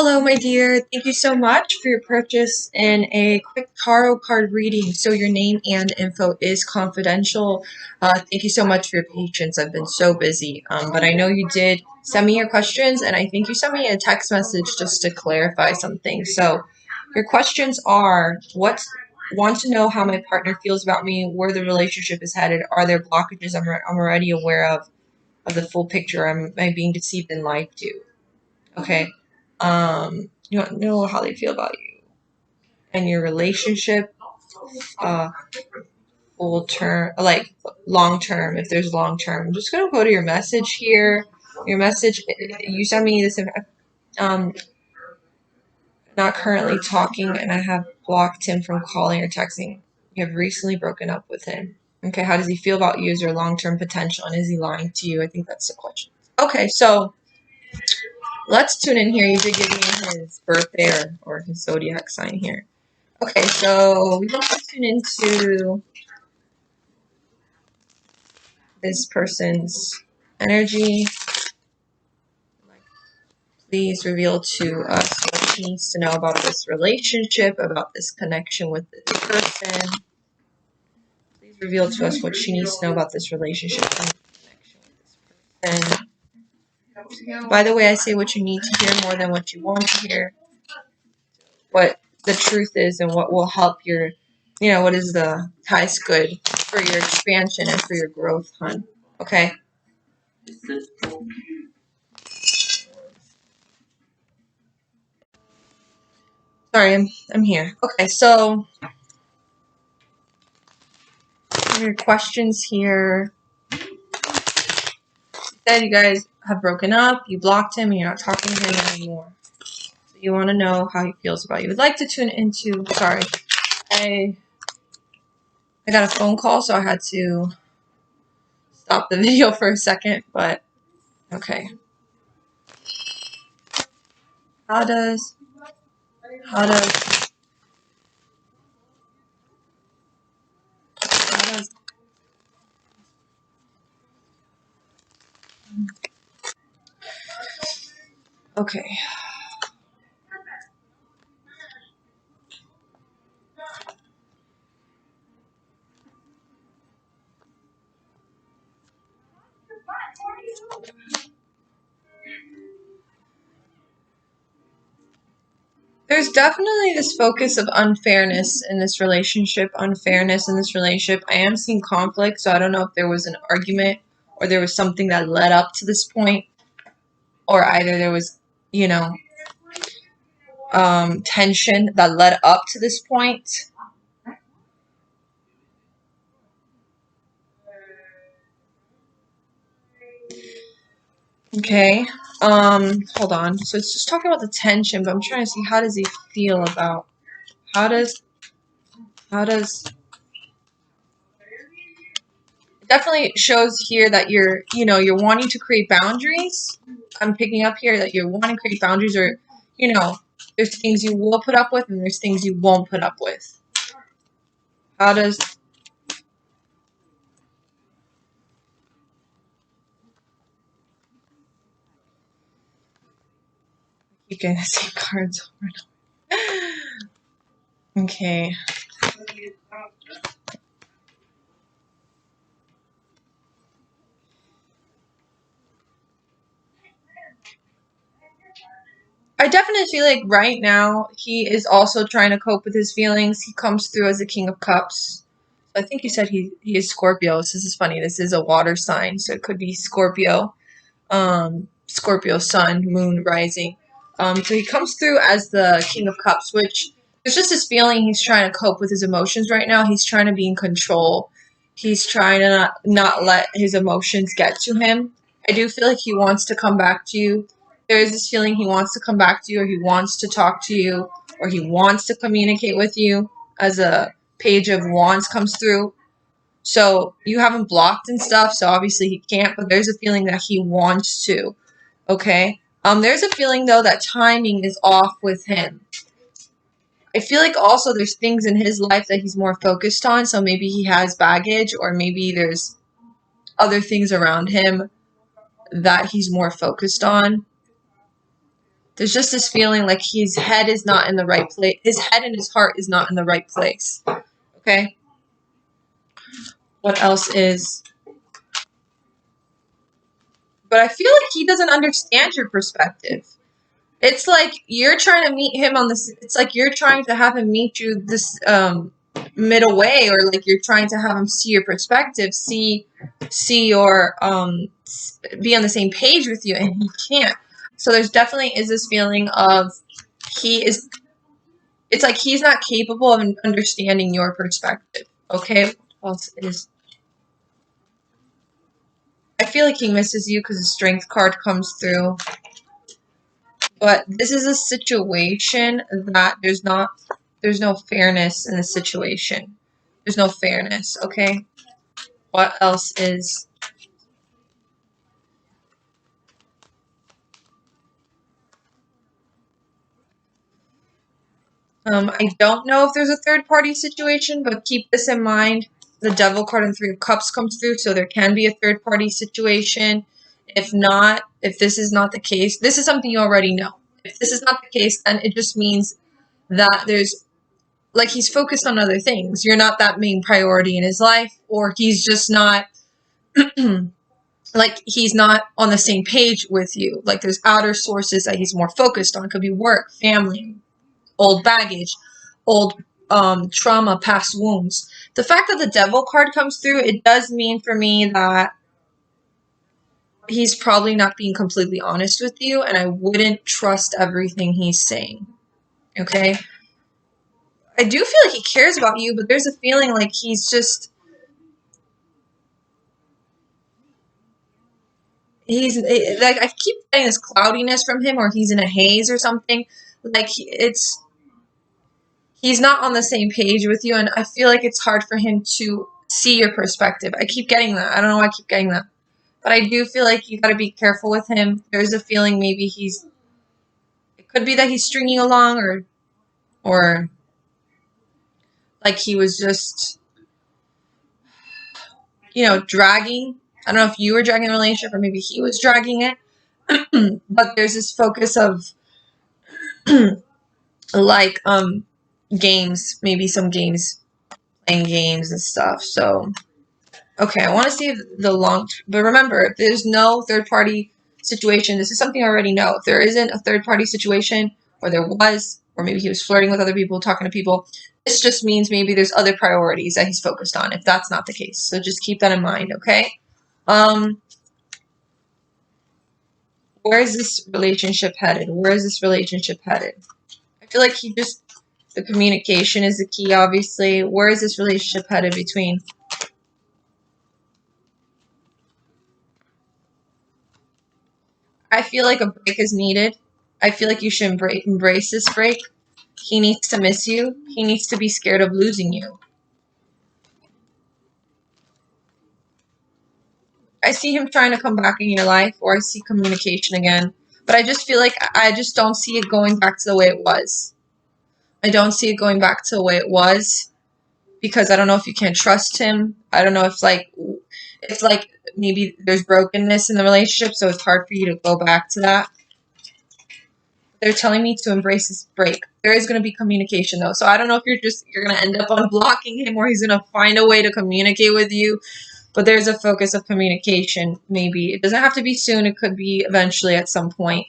Hello, my dear. Thank you so much for your purchase in a quick tarot card reading. So your name and info is confidential. Thank you so much for your patience. I've been so busy, but I know you did send me your questions, and I think you sent me a text message just to clarify something. So your questions are: want to know how my partner feels about me, where the relationship is headed, are there blockages I'm already aware of the full picture, am I being deceived and lied to? Okay. You don't know how they feel about you and your relationship, uh, full term, like long term, if there's long term. I'm just gonna go to your message here. Your message, you sent me this, not currently talking, and I have blocked him from calling or texting. You have recently broken up with him. Okay, how does he feel about you? Is there long term potential, and is he lying to you? I think that's the question. Okay, so let's tune in here. You did give me his birthday or his zodiac sign here. Okay, so we want to tune into this person's energy. Please reveal to us what she needs to know about this relationship, about this connection with this person. Please reveal to us what she needs to know about this relationship and connection with this person. By the way, I say what you need to hear more than what you want to hear. What the truth is and what will help your, what is the highest good for your expansion and for your growth, hon. Okay? Sorry, I'm here. Okay, so your questions here. Said you guys have broken up, you blocked him, and you're not talking to him anymore. So you want to know how he feels about you. Would like to tune into. Sorry, I got a phone call, so I had to stop the video for a second. But okay, how does how does how does okay. There's definitely this focus of unfairness in this relationship, I am seeing conflict, so I don't know if there was an argument or there was something that led up to this point, or either there was, you know, tension that led up to this point. Okay. Hold on. So it's just talking about the tension, but I'm trying to see how does he feel about how does how does it definitely shows here that you're wanting to create boundaries. I'm picking up here that you're wanting to create boundaries, or there's things you will put up with and there's things you won't put up with. How does keep getting the same cards over and over? Okay. I definitely feel like right now he is also trying to cope with his feelings. He comes through as the King of Cups. I think you said he is Scorpio. This is funny. This is a water sign, so it could be Scorpio. Scorpio sun, moon, rising. So he comes through as the King of Cups, which there's just this feeling he's trying to cope with his emotions right now. He's trying to be in control. He's trying to not let his emotions get to him. I do feel like he wants to come back to you. There is this feeling he wants to come back to you, or he wants to talk to you, or he wants to communicate with you as a Page of Wands comes through. So you haven't blocked and stuff, so obviously he can't, but there's a feeling that he wants to. Okay? There's a feeling though that timing is off with him. I feel like also there's things in his life that he's more focused on, so maybe he has baggage, or maybe there's other things around him that he's more focused on. There's just this feeling like his head is not in the right place. His head and his heart is not in the right place. Okay? What else is... But I feel like he doesn't understand your perspective. It's like you're trying to meet him on this. It's like you're trying to have him meet you this middle way, or like you're trying to have him see your perspective, see your be on the same page with you, and he can't. So there's definitely is this feeling of he is. It's like he's not capable of understanding your perspective. Okay, what else is... I feel like he misses you because the strength card comes through. But this is a situation that there's no fairness in the situation. There's no fairness, okay? What else is... I don't know if there's a third-party situation, but keep this in mind. The Devil card and Three of Cups comes through, so there can be a third-party situation. If not, if this is not the case, this is something you already know. If this is not the case, then it just means that there's... like he's focused on other things. You're not that main priority in his life, or he's just not... like he's not on the same page with you. Like there's outer sources that he's more focused on. It could be work, family, old baggage, old trauma, past wounds. The fact that the Devil card comes through, it does mean for me that he's probably not being completely honest with you, and I wouldn't trust everything he's saying. Okay? I do feel like he cares about you, but there's a feeling like he's just... he's like, I keep getting this cloudiness from him, or he's in a haze or something. Like it's... he's not on the same page with you, and I feel like it's hard for him to see your perspective. I keep getting that. I don't know why I keep getting that. But I do feel like you got to be careful with him. There's a feeling maybe he's... it could be that he's stringing along, or like he was just, you know, dragging. I don't know if you were dragging the relationship, or maybe he was dragging it. But there's this focus of like games, maybe some games, playing games and stuff. So okay, I want to see if the long... but remember, if there's no third party situation, this is something I already know. If there isn't a third party situation, or there was, or maybe he was flirting with other people, talking to people, this just means maybe there's other priorities that he's focused on, if that's not the case. So just keep that in mind, okay? Where is this relationship headed? Where is this relationship headed? I feel like he just... the communication is the key, obviously. Where is this relationship headed between... I feel like a break is needed. I feel like you should embrace this break. He needs to miss you. He needs to be scared of losing you. I see him trying to come back in your life, or I see communication again. But I just feel like I just don't see it going back to the way it was. I don't see it going back to the way it was, because I don't know if you can't trust him. I don't know if like maybe there's brokenness in the relationship, so it's hard for you to go back to that. They're telling me to embrace this break. There is going to be communication, though. So I don't know if you're going to end up unblocking him, or he's going to find a way to communicate with you. But there's a focus of communication, maybe. It doesn't have to be soon. It could be eventually at some point.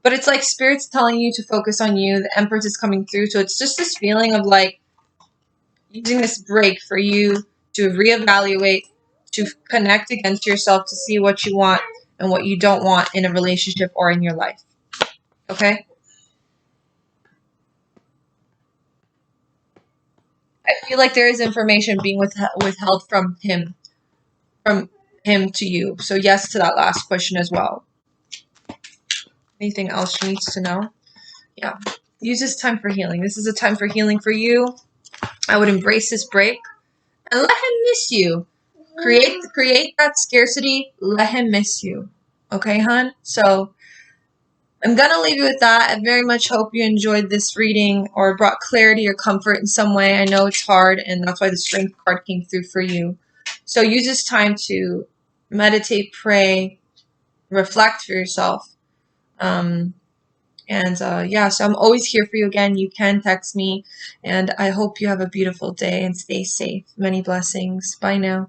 But it's like Spirit's telling you to focus on you. The Empress is coming through. So it's just this feeling of like using this break for you to reevaluate, to connect against yourself, to see what you want and what you don't want in a relationship or in your life. Okay? I feel like there is information being withheld from him to you. So yes to that last question as well. Anything else she needs to know? Yeah. Use this time for healing. This is a time for healing for you. I would embrace this break and let him miss you. Create that scarcity. Let him miss you. Okay, hon? So I'm going to leave you with that. I very much hope you enjoyed this reading or brought clarity or comfort in some way. I know it's hard, and that's why the Strength card came through for you. So use this time to meditate, pray, reflect for yourself. And yeah, so I'm always here for you again. You can text me, and I hope you have a beautiful day and stay safe. Many blessings. Bye now.